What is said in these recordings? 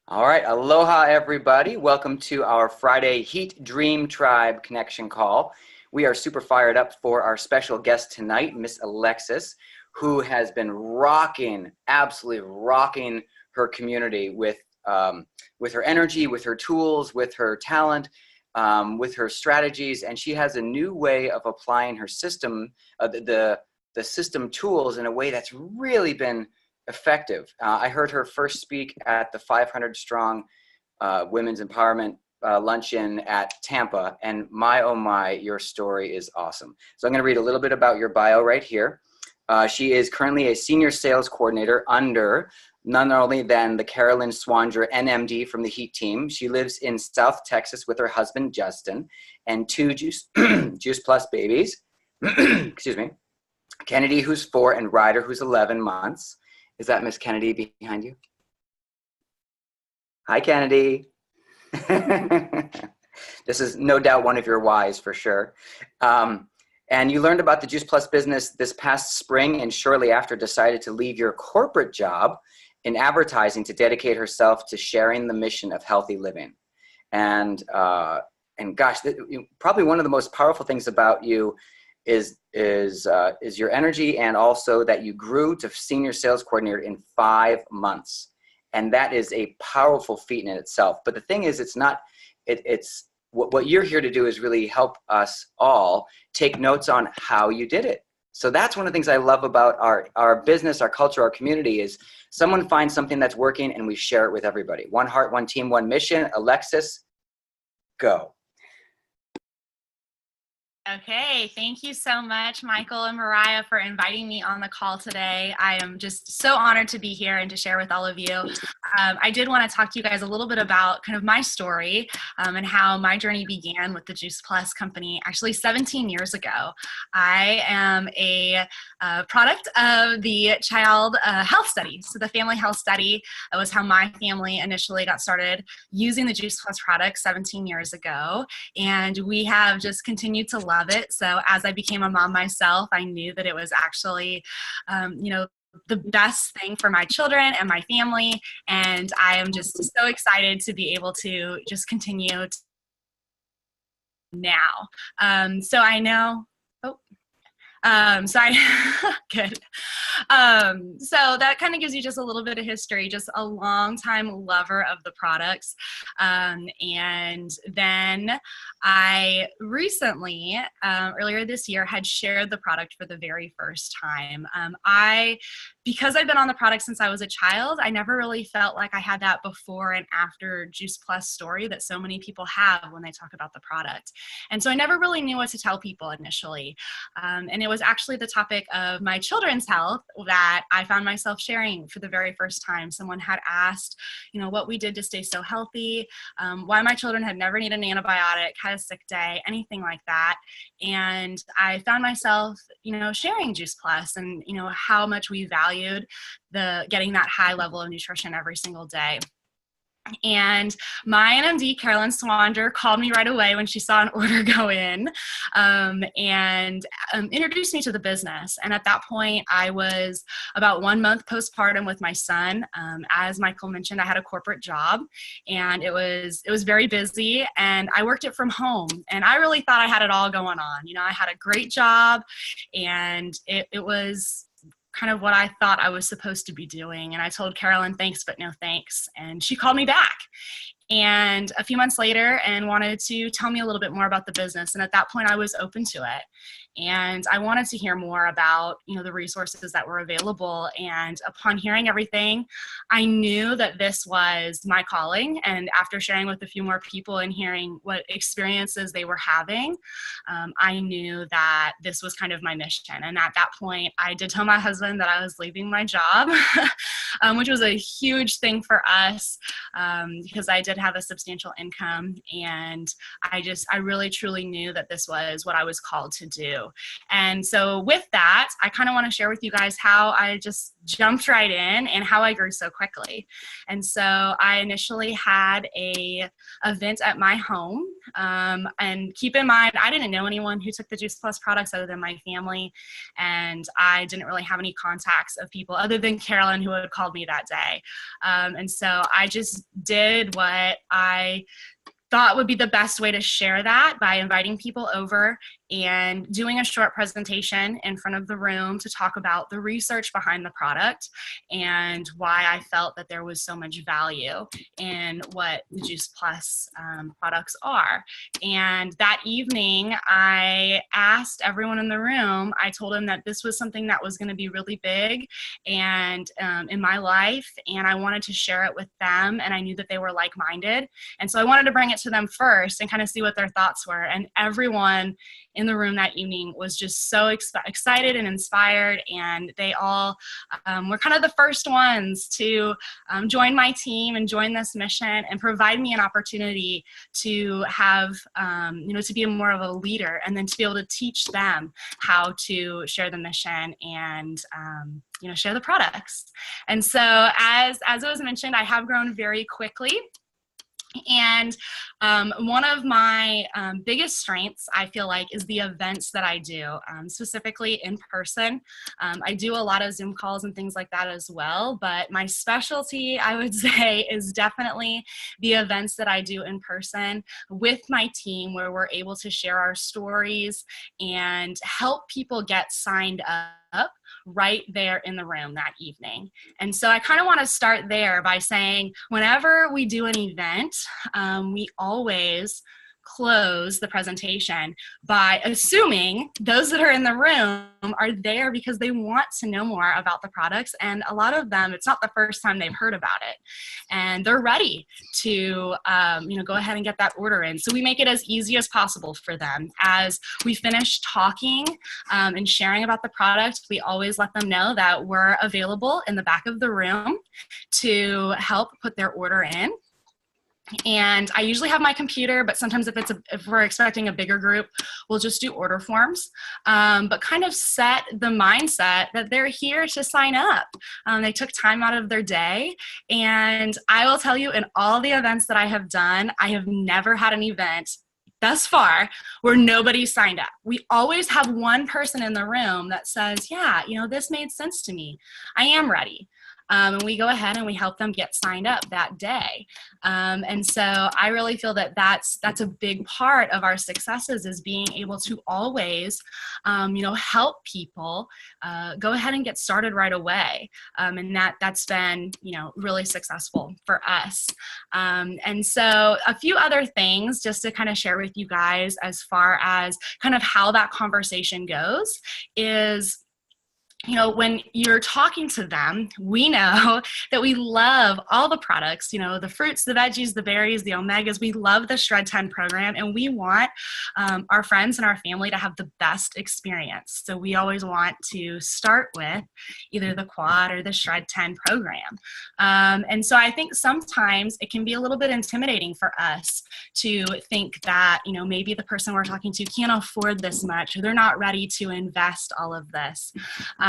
All right, aloha everybody. Welcome to our Friday Heat Dream Tribe connection call. We are super fired up for our special guest tonight, Miss Alexis, who has been absolutely rocking her community with her energy, with her tools, with her talent, with her strategies, and she has a new way of applying her system, the system tools in a way that's really been effective. I heard her first speak at the 500 Strong Women's Empowerment Luncheon at Tampa, and my, oh my, your story is awesome. So I'm going to read a little bit about your bio right here. She is currently a senior sales coordinator under none other than the Carolyn Swanger, NMD from the Heat team. She lives in South Texas with her husband, Justin, and two Juice Plus babies. Excuse me. Kennedy, who's 4, and Ryder, who's 11 months. Is that Miss Kennedy behind you? Hi, Kennedy. This is no doubt one of your whys for sure. And you learned about the Juice Plus business this past spring, and shortly after decided to leave your corporate job in advertising to dedicate herself to sharing the mission of healthy living. And gosh, probably one of the most powerful things about you is your energy, and also that you grew to senior sales coordinator in 5 months. And that is a powerful feat in itself. But the thing is, it's what you're here to do is really help us all take notes on how you did it. So that's one of the things I love about our business, our culture, our community is someone finds something that's working and we share it with everybody. One heart, one team, one mission. Alexis, go. Okay, thank you so much, Michael and Mariah, for inviting me on the call today. I am just so honored to be here and to share with all of you. I did want to talk to you guys a little bit about kind of my story and how my journey began with the Juice Plus company actually 17 years ago. I am a product of the child health study. So the family health study was how my family initially got started using the Juice Plus product 17 years ago. And we have just continued to love it. So as I became a mom myself, I knew that it was actually, the best thing for my children and my family. And I am just so excited to be able to just continue now. So I know, good. So that kind of gives you just a little bit of history, just a long time lover of the products. And then I recently, earlier this year, had shared the product for the very first time. Because I've been on the product since I was a child, I never really felt like I had that before and after Juice Plus story that so many people have when they talk about the product. And so I never really knew what to tell people initially. And it was actually the topic of my children's health that I found myself sharing for the very first time. Someone had asked, what we did to stay so healthy, why my children had never needed an antibiotic, had a sick day, anything like that. And I found myself, sharing Juice Plus and, how much we valued getting that high level of nutrition every single day. And my NMD, Carolyn Swanger, called me right away when she saw an order go in and introduced me to the business. And at that point, I was about 1 month postpartum with my son. As Michael mentioned, I had a corporate job, and it was very busy, and I worked it from home. And I really thought I had it all going on. I had a great job, and it was kind of what I thought I was supposed to be doing. And I told Carolyn, thanks, but no thanks. And she called me back. And a few months later and wanted to tell me a little bit more about the business. And at that point I was open to it. And I wanted to hear more about, the resources that were available. And upon hearing everything, I knew that this was my calling. And after sharing with a few more people and hearing what experiences they were having, I knew that this was kind of my mission. And at that point, I did tell my husband that I was leaving my job, which was a huge thing for us because I did have a substantial income. And I really truly knew that this was what I was called to do. do. And so with that, I kind of want to share with you guys how I just jumped right in and how I grew so quickly. And so I initially had a event at my home. And keep in mind, I didn't know anyone who took the Juice Plus products other than my family. And I didn't really have any contacts of people other than Carolyn, who had called me that day. And so I just did what I thought would be the best way to share that by inviting people over and doing a short presentation in front of the room to talk about the research behind the product and why I felt that there was so much value in what the Juice Plus products are. And that evening, I asked everyone in the room, I told them that this was something that was going to be really big and in my life, and I wanted to share it with them, and I knew that they were like-minded. And so I wanted to bring it to them first and kind of see what their thoughts were. And everyone in the room that evening was just so excited and inspired, and they all were kind of the first ones to join my team and join this mission and provide me an opportunity to have, to be more of a leader, and then to be able to teach them how to share the mission and share the products. And so as it was mentioned, I have grown very quickly. And one of my biggest strengths, I feel like, is the events that I do, specifically in person. I do a lot of Zoom calls and things like that as well, but my specialty, I would say, is definitely the events that I do in person with my team, where we're able to share our stories and help people get signed up right there in the room that evening. And so I kind of want to start there by saying, whenever we do an event, we always close the presentation by assuming those that are in the room are there because they want to know more about the products. And a lot of them, it's not the first time they've heard about it. And they're ready to go ahead and get that order in. So we make it as easy as possible for them. As we finish talking and sharing about the product, we always let them know that we're available in the back of the room to help put their order in. And I usually have my computer, but sometimes if we're expecting a bigger group, we'll just do order forms, but kind of set the mindset that they're here to sign up. They took time out of their day. And I will tell you, in all the events that I have done, I have never had an event thus far where nobody signed up. We always have one person in the room that says, yeah, this made sense to me. I am ready. And we go ahead and we help them get signed up that day. And so I really feel that that's a big part of our successes, is being able to always, help people go ahead and get started right away. And that's been, really successful for us. And so a few other things just to kind of share with you guys as far as kind of how that conversation goes is, when you're talking to them, we know that we love all the products, the fruits, the veggies, the berries, the omegas. We love the Shred 10 program, and we want our friends and our family to have the best experience. So we always want to start with either the Quad or the Shred 10 program. And so I think sometimes it can be a little bit intimidating for us to think that, maybe the person we're talking to can't afford this much, or they're not ready to invest all of this.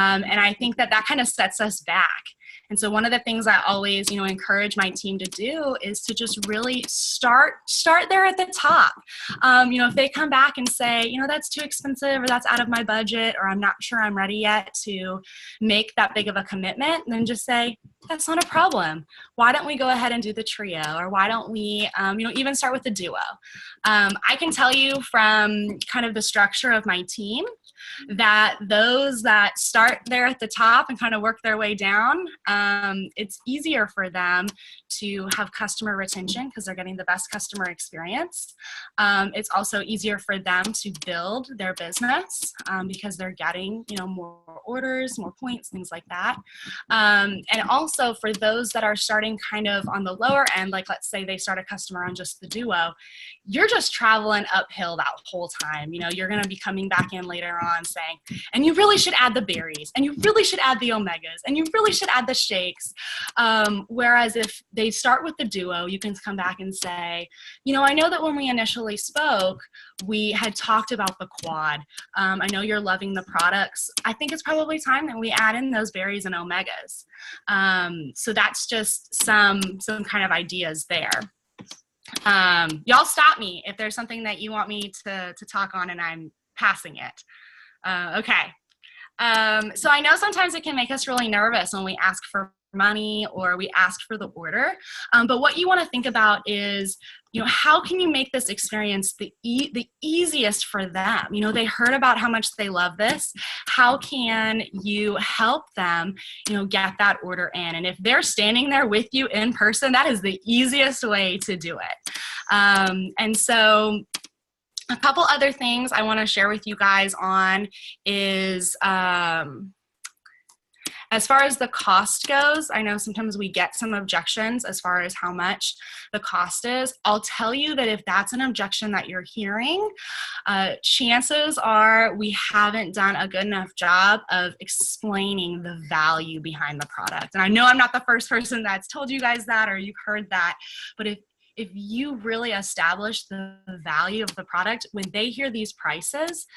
And I think that kind of sets us back. And so one of the things I always, encourage my team to do is to just really start there at the top. If they come back and say, that's too expensive, or that's out of my budget, or I'm not sure I'm ready yet to make that big of a commitment, then just say, that's not a problem. Why don't we go ahead and do the trio? Or why don't we, even start with the duo? I can tell you from kind of the structure of my team that those that start there at the top and kind of work their way down, it's easier for them to have customer retention because they're getting the best customer experience. It's also easier for them to build their business because they're getting, more orders, more points, things like that. And also also for those that are starting kind of on the lower end, like let's say they start a customer on just the duo, you're just traveling uphill that whole time. You know, you're going to be coming back in later on saying, and you really should add the berries, and you really should add the omegas, and you really should add the shakes. Whereas if they start with the duo, you can come back and say, you know, I know that when we initially spoke, we had talked about the quad. I know you're loving the products. I think it's probably time that we add in those berries and omegas. So that's just some kind of ideas there. Y'all stop me if there's something that you want me to talk on and I'm passing it. Okay. So I know sometimes it can make us really nervous when we ask for money or we ask for the order. But what you want to think about is, you know, how can you make this experience the easiest for them? You know, they heard about how much they love this. How can you help them, you know, get that order in? And if they're standing there with you in person, that is the easiest way to do it. And so a couple other things I want to share with you guys on is, as far as the cost goes, I know sometimes we get some objections as far as how much the cost is. I'll tell you that if that's an objection that you're hearing, chances are we haven't done a good enough job of explaining the value behind the product. And I know I'm not the first person that's told you guys that or you've heard that, but if you really establish the value of the product, when they hear these prices,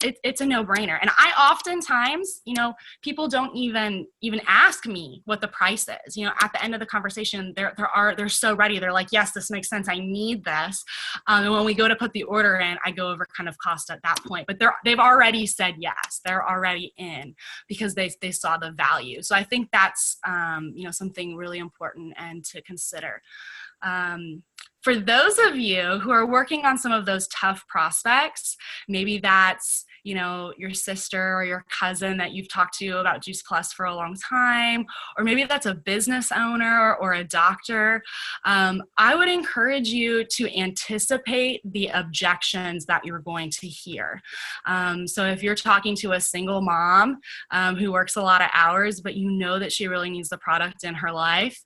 it's a no-brainer. And I oftentimes, you know, people don't even ask me what the price is. You know, at the end of the conversation, they're so ready. They're like, yes, this makes sense. I need this. And when we go to put the order in, I go over kind of cost at that point. But they've already said yes. They're already in because they saw the value. So I think that's, you know, something really important and to consider. For those of you who are working on some of those tough prospects, maybe that's, you know, your sister or your cousin that you've talked to about Juice Plus for a long time, or maybe that's a business owner or a doctor, I would encourage you to anticipate the objections that you're going to hear. So if you're talking to a single mom who works a lot of hours, but you know that she really needs the product in her life,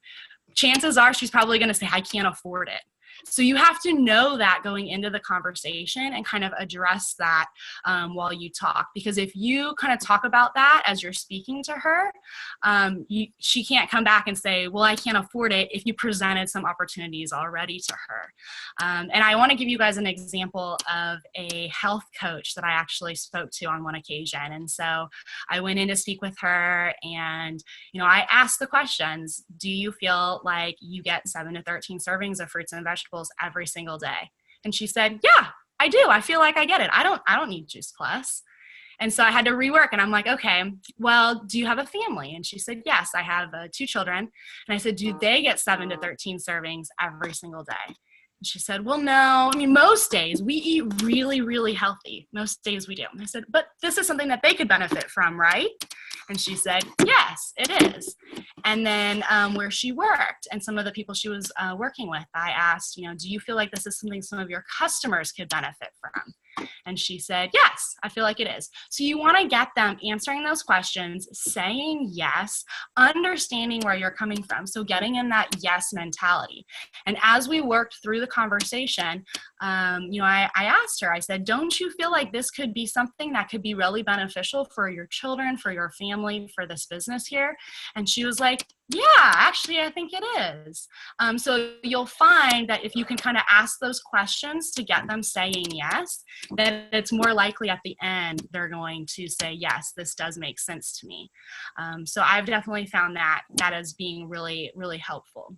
chances are she's probably going to say, I can't afford it. So you have to know that going into the conversation and kind of address that while you talk. Because if you kind of talk about that as you're speaking to her, she can't come back and say, well, I can't afford it if you presented some opportunities already to her. And I want to give you guys an example of a health coach that I actually spoke to on one occasion. And so I went in to speak with her and, you know, I asked the questions, do you feel like you get 7 to 13 servings of fruits and vegetables every single day? And she said, yeah, I do. I feel like I get it. I don't need Juice Plus. And so I had to rework and I'm like, okay, well, do you have a family? And she said, yes, I have 2 children. And I said, do they get 7 to 13 servings every single day? And she said, well, no, I mean, most days we eat really, really healthy. Most days we do. And I said, but this is something that they could benefit from, right? And she said, yes, it is. And then where she worked and some of the people she was working with, I asked, you know, do you feel like this is something some of your customers could benefit from? And she said, yes, I feel like it is. So you want to get them answering those questions, saying yes, understanding where you're coming from. So getting in that yes mentality. And as we worked through the conversation, you know, I asked her, I said, don't you feel like this could be something that could be really beneficial for your children, for your family, for this business here? And she was like, yeah, actually, I think it is. So you'll find that if you can kind of ask those questions to get them saying yes, then it's more likely at the end they're going to say, yes, this does make sense to me. So I've definitely found that as being really, really helpful.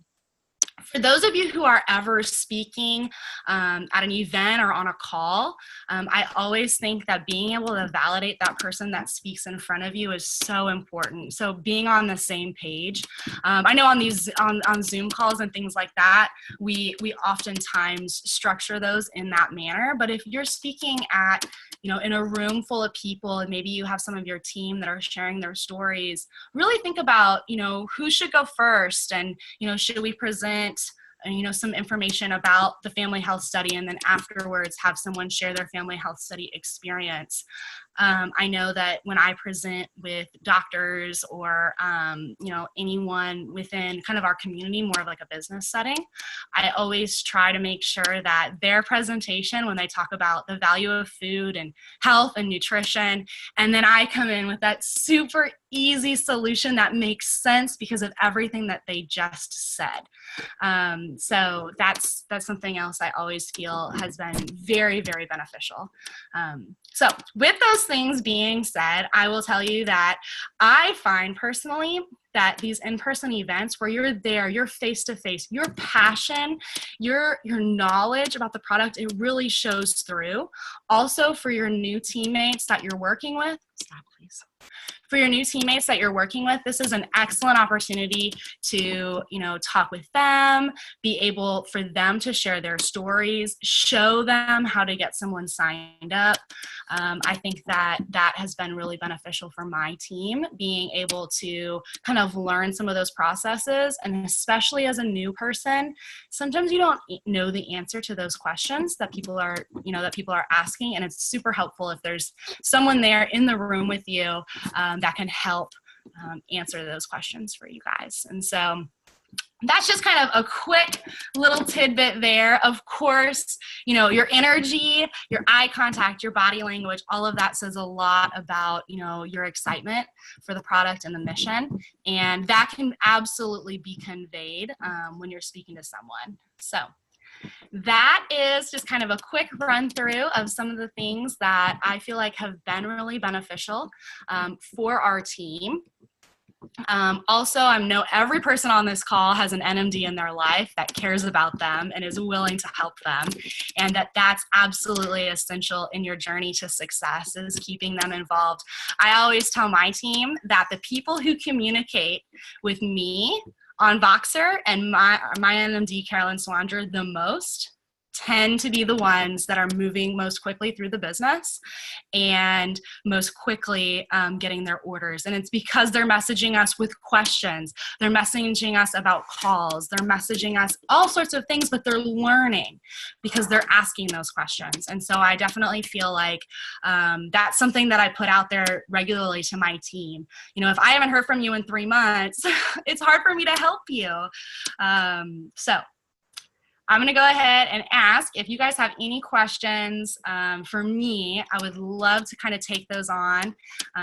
For those of you who are ever speaking at an event or on a call, I always think that being able to validate that person that speaks in front of you is so important. So being on the same page. I know on these on Zoom calls and things like that, we oftentimes structure those in that manner. But if you're speaking at, you know, in a room full of people and maybe you have some of your team that are sharing their stories, really think about, you know, who should go first and, you know, should we present, you know, some information about the family health study and then afterwards have someone share their family health study experience. I know that when I present with doctors or, anyone within kind of our community, more of like a business setting, I always try to make sure that their presentation, when they talk about the value of food and health and nutrition, and then I come in with that super easy solution that makes sense because of everything that they just said. So that's something else I always feel has been very, very beneficial. So with those things being said, I will tell you that I find personally that these in-person events where you're there, you're face-to-face, your passion, your knowledge about the product, it really shows through. Also for your new teammates that you're working with, stop please. For your new teammates that you're working with, this is an excellent opportunity to, talk with them, be able for them to share their stories, show them how to get someone signed up. I think that has been really beneficial for my team, being able to kind of learn some of those processes. And especially as a new person, sometimes you don't know the answer to those questions that people are asking. And it's super helpful if there's someone there in the room with you that can help answer those questions for you guys. And so that's just kind of a quick little tidbit there. Of course, your energy, your eye contact, your body language, all of that says a lot about, your excitement for the product and the mission. And that can absolutely be conveyed when you're speaking to someone. So that is just kind of a quick run through of some of the things that I feel like have been really beneficial for our team. Also, I know every person on this call has an NMD in their life that cares about them and is willing to help them, and that's absolutely essential in your journey to success, is keeping them involved. I always tell my team that the people who communicate with me on Voxer and my NMD, Carolyn Swander, the most tend to be the ones that are moving most quickly through the business and most quickly getting their orders. And it's because they're messaging us with questions. They're messaging us about calls. They're messaging us all sorts of things, but they're learning because they're asking those questions. And so I definitely feel like that's something that I put out there regularly to my team. If I haven't heard from you in 3 months, it's hard for me to help you. So I'm going to go ahead and ask if you guys have any questions for me. I would love to kind of take those on,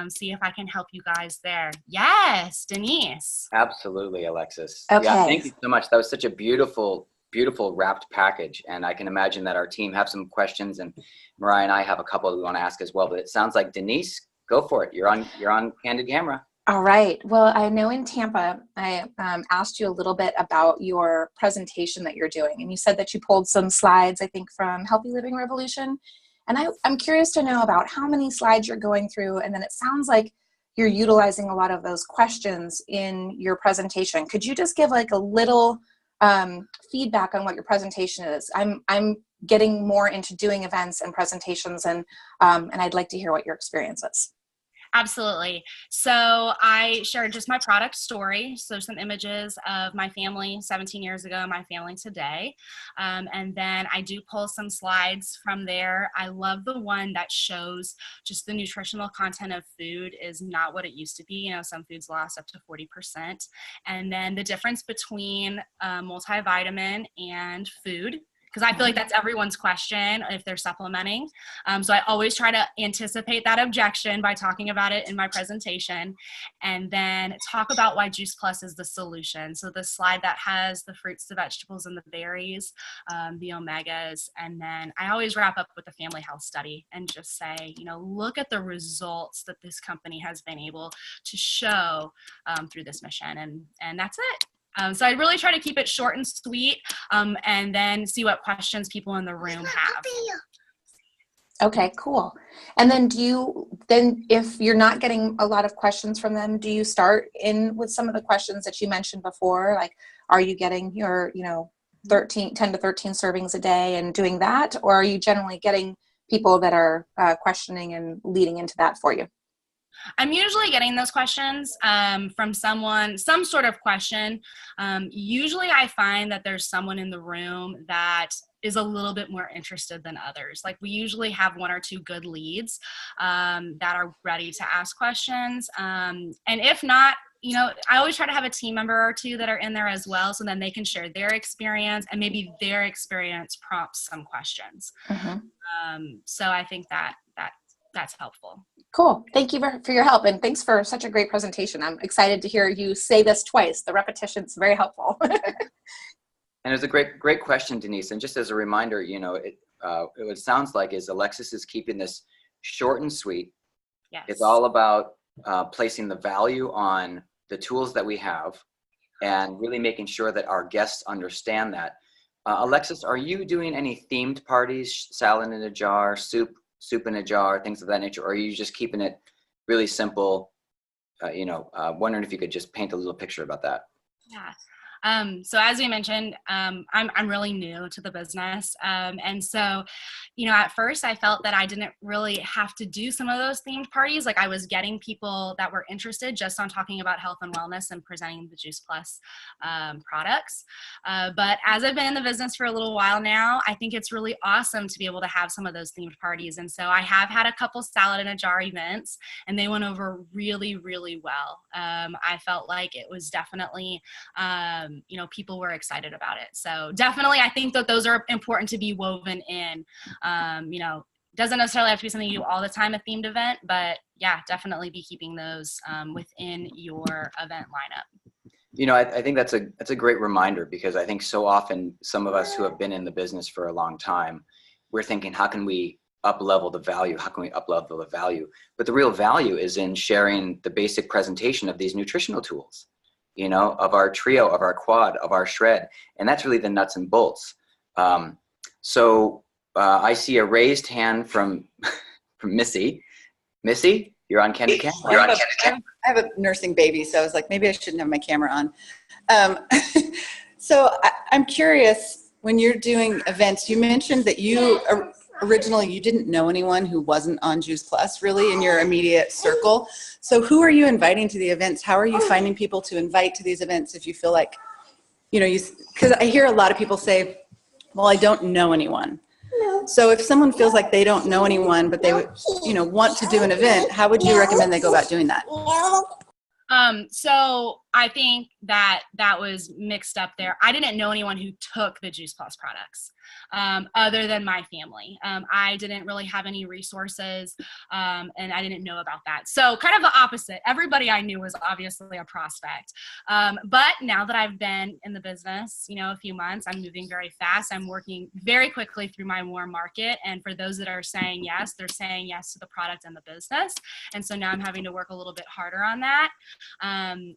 see if I can help you guys there. Yes, Denise. Absolutely, Alexis. Okay. Yeah, thank you so much. That was such a beautiful, beautiful wrapped package. And I can imagine that our team have some questions, and Mariah and I have a couple we want to ask as well. But it sounds like, Denise, go for it. You're on candid camera. All right. Well, I know in Tampa, I asked you a little bit about your presentation that you're doing. And you said that you pulled some slides, I think, from Healthy Living Revolution. And I'm curious to know about how many slides you're going through. And then it sounds like you're utilizing a lot of those questions in your presentation. Could you just give like a little feedback on what your presentation is? I'm getting more into doing events and presentations, and I'd like to hear what your experience is. Absolutely. So I shared just my product story. So some images of my family 17 years ago, my family today. And then I do pull some slides from there. I love the one that shows just the nutritional content of food is not what it used to be. Some foods lost up to 40%. And then the difference between multivitamin and food, because I feel like that's everyone's question if they're supplementing. So I always try to anticipate that objection by talking about it in my presentation, and then talk about why Juice Plus is the solution. So the slide that has the fruits, the vegetables, and the berries, the omegas, and then I always wrap up with the family health study and just say, look at the results that this company has been able to show through this mission, and that's it. So I really try to keep it short and sweet, and then see what questions people in the room have. Okay, cool. And then if you're not getting a lot of questions from them, do you start in with some of the questions that you mentioned before? Like, are you getting your, 10 to 13 servings a day and doing that? Or are you generally getting people that are questioning and leading into that for you? I'm usually getting those questions from someone, some sort of question. Usually I find that there's someone in the room that is a little bit more interested than others. Like we usually have one or two good leads that are ready to ask questions. And if not, you know, I always try to have a team member or two that are in there as well, so then they can share their experience and maybe their experience prompts some questions. So I think that's helpful. Cool. Thank you for your help, and thanks for such a great presentation. I'm excited to hear you say this twice. The repetition's very helpful. And it's a great question, Denise. And just as a reminder, you know, it sounds like is Alexis is keeping this short and sweet. Yes. It's all about placing the value on the tools that we have and really making sure that our guests understand that. Alexis, are you doing any themed parties, salad in a jar, soup in a jar, things of that nature, or are you just keeping it really simple? Wondering if you could just paint a little picture about that. Yeah. So as we mentioned, I'm really new to the business. And so, you know, at first I felt that I didn't really have to do some of those themed parties. Like I was getting people that were interested just on talking about health and wellness and presenting the Juice Plus products. But as I've been in the business for a little while now, I think it's really awesome to be able to have some of those themed parties. And so I have had a couple salad in a jar events, and they went over really, really well. I felt like it was definitely, you know, people were excited about it. So definitely, I think that those are important to be woven in. You know, doesn't necessarily have to be something you do all the time, a themed event, but yeah, definitely be keeping those within your event lineup. You know, I think that's a great reminder, because I think so often some of us who have been in the business for a long time, we're thinking, how can we up level the value? How can we up level the value? But the real value is in sharing the basic presentation of these nutritional tools, you know, of our trio, of our quad, of our shred. And that's really the nuts and bolts. I see a raised hand from Missy. Missy, you're on Candid Camera. I have a nursing baby, so I was like, maybe I shouldn't have my camera on. I'm curious, when you're doing events, you mentioned that you originally you didn't know anyone who wasn't on Juice Plus really in your immediate circle. So who are you inviting to the events? How are you finding people to invite to these events if you feel like, you know, because I hear a lot of people say, well, I don't know anyone. So if someone feels like they don't know anyone, but they would, you know, want to do an event, how would you recommend they go about doing that? So I think that was mixed up there. I didn't know anyone who took the Juice Plus products other than my family. I didn't really have any resources and I didn't know about that. So kind of the opposite. Everybody I knew was obviously a prospect. But now that I've been in the business, you know, a few months, I'm moving very fast. I'm working very quickly through my warm market. And for those that are saying yes, they're saying yes to the product and the business. And so now I'm having to work a little bit harder on that. I'm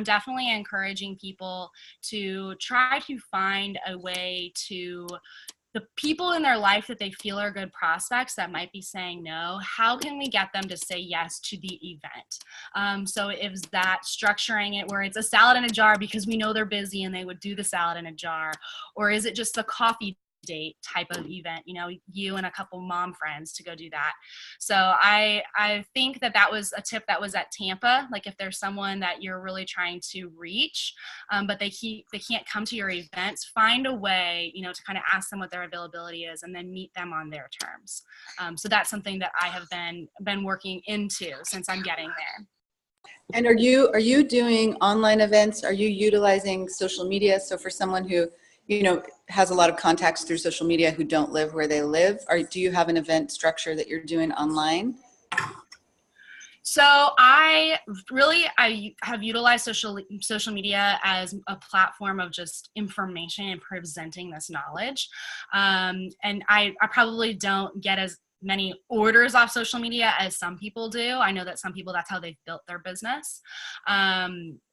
definitely encouraging people to try to find a way to the people in their life that they feel are good prospects that might be saying no, how can we get them to say yes to the event? So if that structuring it where it's a salad in a jar because we know they're busy and they would do the salad in a jar, or is it just a coffee date type of event, you know, you and a couple mom friends to go do that. So I think that was a tip that was at Tampa. Like if there's someone that you're really trying to reach, but they can't come to your events, find a way, you know, to kind of ask them what their availability is and then meet them on their terms. So that's something that I have been working into since I'm getting there. And are you doing online events? Are you utilizing social media? So for someone who, you know, has a lot of contacts through social media who don't live where they live, or do you have an event structure that you're doing online? So I have utilized social media as a platform of just information and presenting this knowledge. And I probably don't get as many orders off social media as some people do. I know that some people, that's how they've built their business.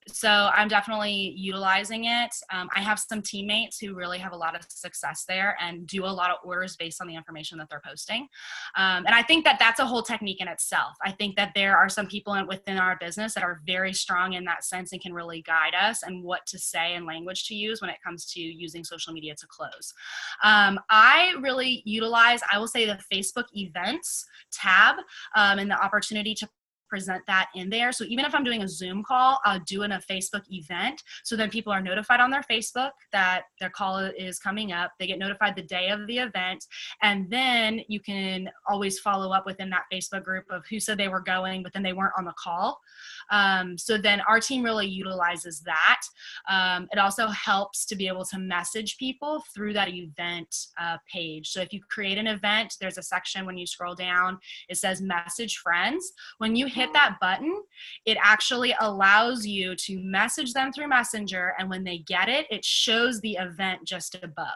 So I'm definitely utilizing it. I have some teammates who really have a lot of success there and do a lot of orders based on the information that they're posting. And I think that that's a whole technique in itself. I think that there are some people within our business that are very strong in that sense and can really guide us and what to say and language to use when it comes to using social media to close. I really utilize, I will say, the Facebook events tab and the opportunity to present that in there. So even if I'm doing a Zoom call, I'll do in a Facebook event. So then people are notified on their Facebook that their call is coming up. They get notified the day of the event. And then you can always follow up within that Facebook group of who said they were going, but then they weren't on the call. So then our team really utilizes that. It also helps to be able to message people through that event page. So if you create an event, there's a section when you scroll down, it says message friends. When you hit that button, it actually allows you to message them through Messenger, and when they get it, it shows the event just above.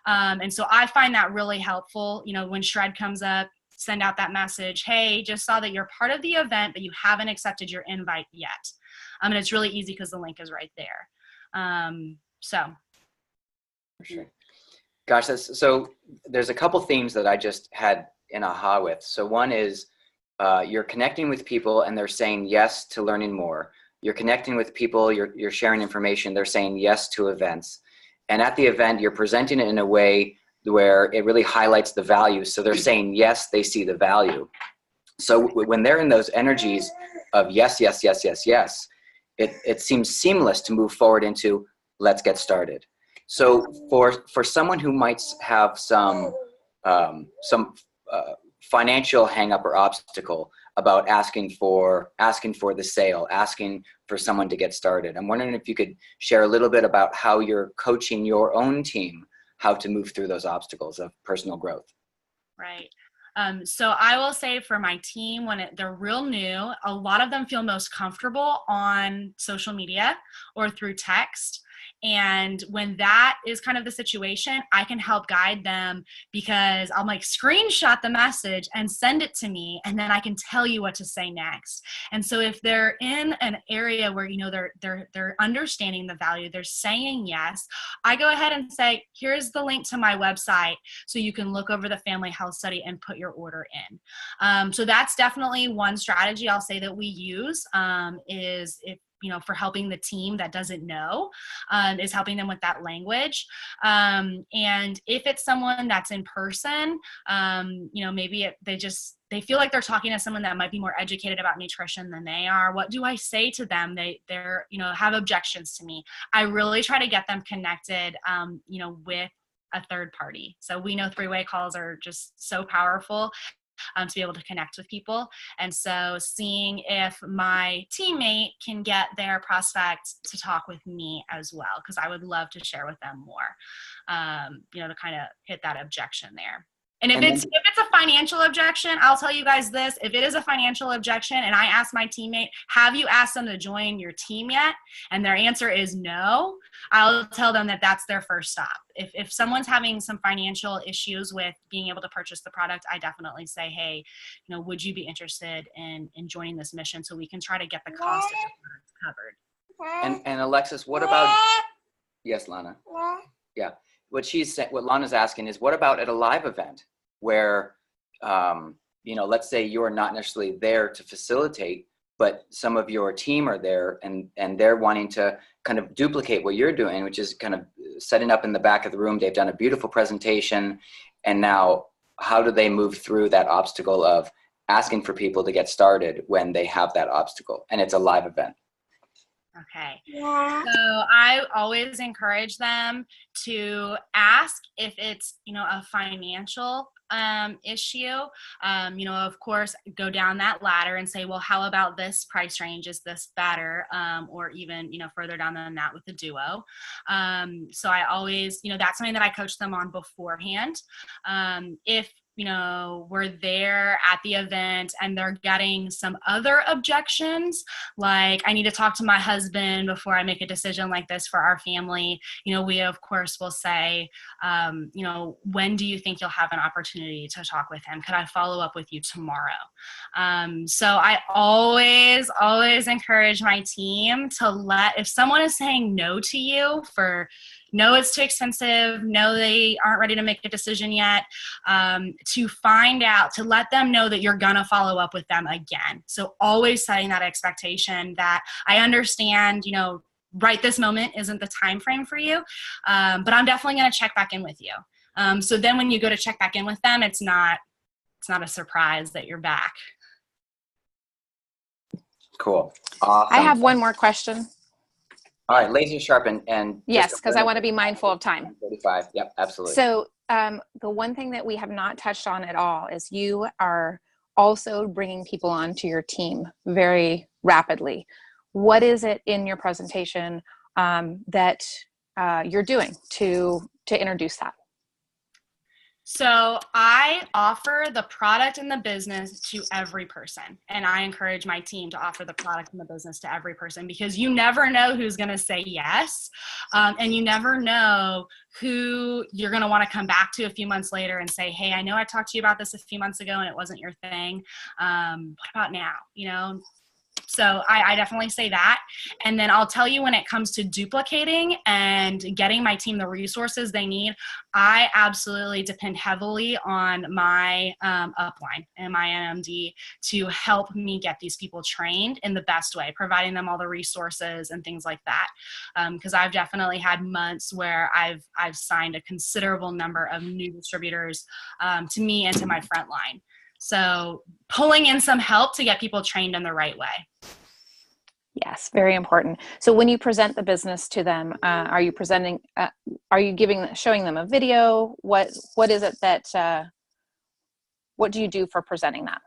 And so I find that really helpful. You know, when Shred comes up, send out that message, hey, just saw that you're part of the event, but you haven't accepted your invite yet. And it's really easy because the link is right there. So. For sure. Gosh, so there's a couple themes that I just had an aha with. So one is you're connecting with people and they're saying yes to learning more. You're connecting with people, you're sharing information, they're saying yes to events. And at the event, you're presenting it in a way where it really highlights the value. So they're saying yes, they see the value. So when they're in those energies of yes, yes, yes, yes, yes, it seems seamless to move forward into let's get started. So for someone who might have some financial hang up or obstacle about asking for the sale, asking for someone to get started, I'm wondering if you could share a little bit about how you're coaching your own team how to move through those obstacles of personal growth. Right. So I will say for my team, when they're real new, a lot of them feel most comfortable on social media or through text. And when that is kind of the situation, I can help guide them because I'll like screenshot the message and send it to me, and then I can tell you what to say next. And so if they're in an area where, you know, they're understanding the value, they're saying yes, I go ahead and say, here's the link to my website so you can look over the family health study and put your order in. So that's definitely one strategy I'll say that we use is if, you know, for helping the team that doesn't know, is helping them with that language. And if it's someone that's in person, you know, maybe they feel like they're talking to someone that might be more educated about nutrition than they are. What do I say to them? They're, you know, have objections to me. I really try to get them connected, you know, with a third party. So we know three-way calls are just so powerful. To be able to connect with people. And so seeing if my teammate can get their prospect to talk with me as well, because I would love to share with them more, you know, to kind of hit that objection there. And if it's a financial objection, I'll tell you guys this, if it is a financial objection and I ask my teammate, have you asked them to join your team yet? And their answer is no, I'll tell them that that's their first stop. If someone's having some financial issues with being able to purchase the product, I definitely say, hey, you know, would you be interested in joining this mission so we can try to get the cost of the product covered? And Alexis, what about, yes, Lana? Yeah. What Lana's asking is, what about at a live event where, you know, let's say you're not necessarily there to facilitate, but some of your team are there and they're wanting to kind of duplicate what you're doing, which is kind of setting up in the back of the room. They've done a beautiful presentation. And now how do they move through that obstacle of asking for people to get started when they have that obstacle and it's a live event? Okay. Yeah. So I always encourage them to ask if it's, you know, a financial issue. You know, of course, go down that ladder and say, well, how about this price range? Is this better? Or even, you know, further down than that with the duo. So I always, you know, that's something that I coach them on beforehand. If you know, we're there at the event and they're getting some other objections, like I need to talk to my husband before I make a decision like this for our family. You know, we of course will say, you know, when do you think you'll have an opportunity to talk with him? Could I follow up with you tomorrow? So I always encourage my team to if someone is saying no to you for no, it's too expensive, no, they aren't ready to make a decision yet, to find out, to let them know that you're gonna follow up with them again. So always setting that expectation that I understand, you know, right this moment isn't the time frame for you, but I'm definitely gonna check back in with you. So then when you go to check back in with them, it's not a surprise that you're back. Cool. Awesome. I have one more question. All right, laser sharp and Yes, because I want to be mindful of time. 35. Yep, absolutely. So the one thing that we have not touched on at all is you are also bringing people onto your team very rapidly. What is it in your presentation that you're doing to introduce that? So I offer the product and the business to every person. And I encourage my team to offer the product and the business to every person, because you never know who's going to say yes. And you never know who you're going to want to come back to a few months later and say, hey, I know I talked to you about this a few months ago and it wasn't your thing. What about now? You know? So I definitely say that. And then I'll tell you, when it comes to duplicating and getting my team the resources they need, I absolutely depend heavily on my upline and my NMD to help me get these people trained in the best way, providing them all the resources and things like that. Because I've definitely had months where I've signed a considerable number of new distributors to me and to my front line. So pulling in some help to get people trained in the right way. Yes, very important. So when you present the business to them, are you presenting, are you showing them a video? What is it that, what do you do for presenting that?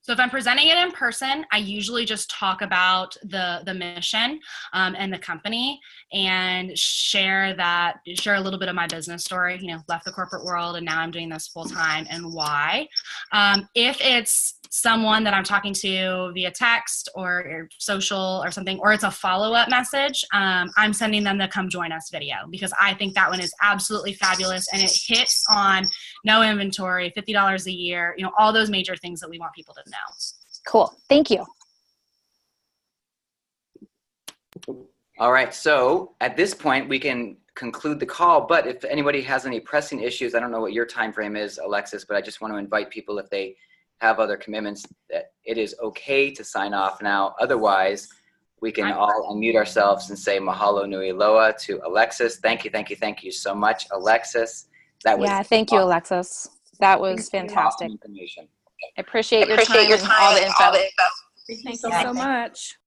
So if I'm presenting it in person, I usually just talk about the mission and the company, and share a little bit of my business story. You know, left the corporate world and now I'm doing this full time, and why. If it's someone that I'm talking to via text or social or something, or it's a follow-up message, I'm sending them the come join us video, because I think that one is absolutely fabulous, and it hits on no inventory, $50 a year, you know, all those major things that we want people to know. Cool. Thank you. All right, so at this point we can conclude the call, but if anybody has any pressing issues, I don't know what your time frame is, Alexis, but I just want to invite people, if they have other commitments, that it is okay to sign off now. Otherwise, we can all unmute ourselves and say mahalo nui loa to Alexis. Thank you, thank you, thank you so much, Alexis. That was thank you, Alexis. That was fantastic. Awesome information. I appreciate your time and all the info. Thank you so much.